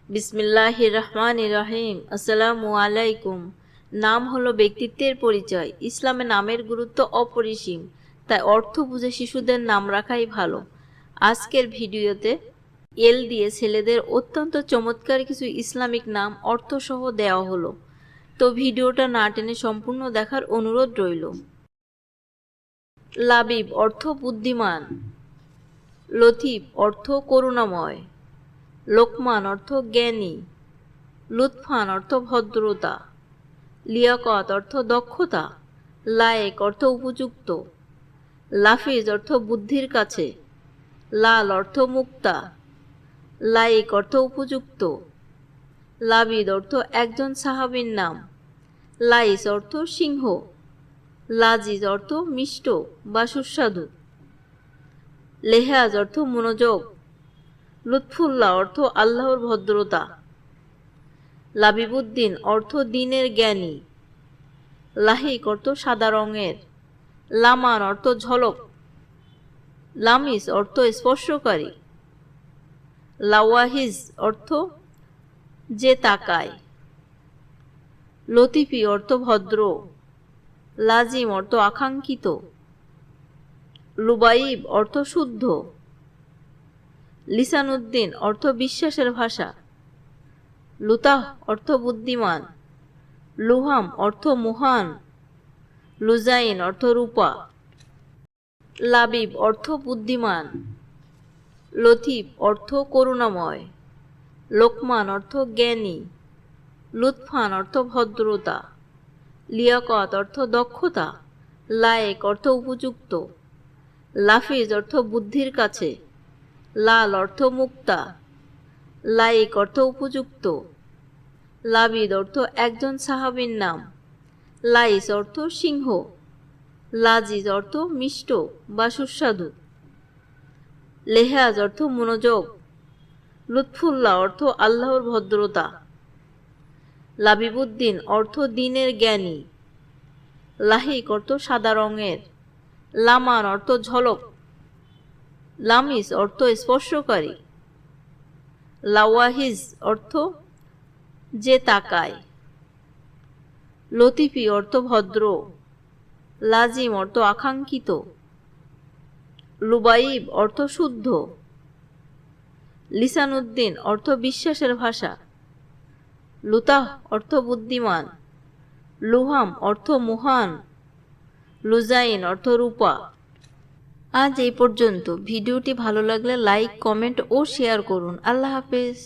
বিসমিল্লাহির রহমানির রহিম। আসসালামু আলাইকুম। নাম হলো ব্যক্তিত্বের পরিচয়। ইসলামে নামের গুরুত্ব অপরিসীম, তাই অর্থ বুঝে শিশুদের নাম রাখাই ভালো। আজকের ভিডিওতে এল দিয়ে ছেলেদের অত্যন্ত চমৎকার কিছু ইসলামিক নাম অর্থসহ দেওয়া হলো। তো ভিডিওটা না টেনে সম্পূর্ণ দেখার অনুরোধ রইল। লাবিব অর্থ বুদ্ধিমান, লতিফ অর্থ করুণাময়, লোকমান অর্থ জ্ঞানী, লুৎফান অর্থ ভদ্রতা, লিয়াকত অর্থ দক্ষতা, লায়েক অর্থ উপযুক্ত, লাফিজ অর্থ বুদ্ধির কাছে, লাল অর্থ মুক্তা, লাইক অর্থ উপযুক্ত, লাবিদ অর্থ একজন সাহাবীর নাম, লাইস অর্থ সিংহ, লাজিজ অর্থ মিষ্ট বা সুস্বাদু, লেহাজ অর্থ মনোযোগ, লুৎফুল্লাহ অর্থ আল্লাহর ভদ্রতা, লাবিবুদ্দিন অর্থ দ্বীনের জ্ঞানী, লাহিক অর্থ সাদা রঙের, লামান অর্থ ঝলক, লামিস অর্থ স্পর্শকারী, লাওয়াহিজ অর্থ যে তাকায়, লতিফি অর্থ ভদ্র, লাজিম অর্থ আকাঙ্ক্ষিত, লুবাইব অর্থ শুদ্ধ, লিসানুদ্দিন অর্থ বিশ্বাসের ভাষা, লুতাহ অর্থ বুদ্ধিমান, লুহাম অর্থ মহান, লুজাইন অর্থ রূপা। লাবিব অর্থ বুদ্ধিমান, লতিফ অর্থ করুণাময়, লোকমান অর্থ জ্ঞানী, লুৎফান অর্থ ভদ্রতা, লিয়াকত অর্থ দক্ষতা, লায়েক অর্থ উপযুক্ত, লাফিজ অর্থ বুদ্ধির কাছে, লাল অর্থ মুক্তা, লাইক অর্থ উপযুক্ত, লাবিদ অর্থ একজন সাহাবীর নাম, লাইস অর্থ সিংহ, লাজিজ অর্থ মিষ্ট বা সুস্বাদু, লেহাজ অর্থ মনোযোগ, লুৎফুল্লাহ অর্থ আল্লাহর ভদ্রতা, লাবিবুদ্দিন অর্থ দ্বীনের জ্ঞানী, লাহিক অর্থ সাদা রঙের, লামান অর্থ ঝলক, লামিস অর্থ স্পর্শকারী, লাওয়াহিজ অর্থ যে তাকায়, লতিফি অর্থ ভদ্র, লাজিম অর্থ আকাঙ্ক্ষিত, লুবাইব অর্থ শুদ্ধ, লিসানুদ্দিন অর্থ বিশ্বাসের ভাষা, লুতাহ অর্থ বুদ্ধিমান, লুহাম অর্থ মহান, লুজাইন অর্থ রূপা। আজ এই পর্যন্ত। ভিডিওটি ভালো লাগলে লাইক, কমেন্ট ও শেয়ার করুন। আল্লাহ হাফেজ।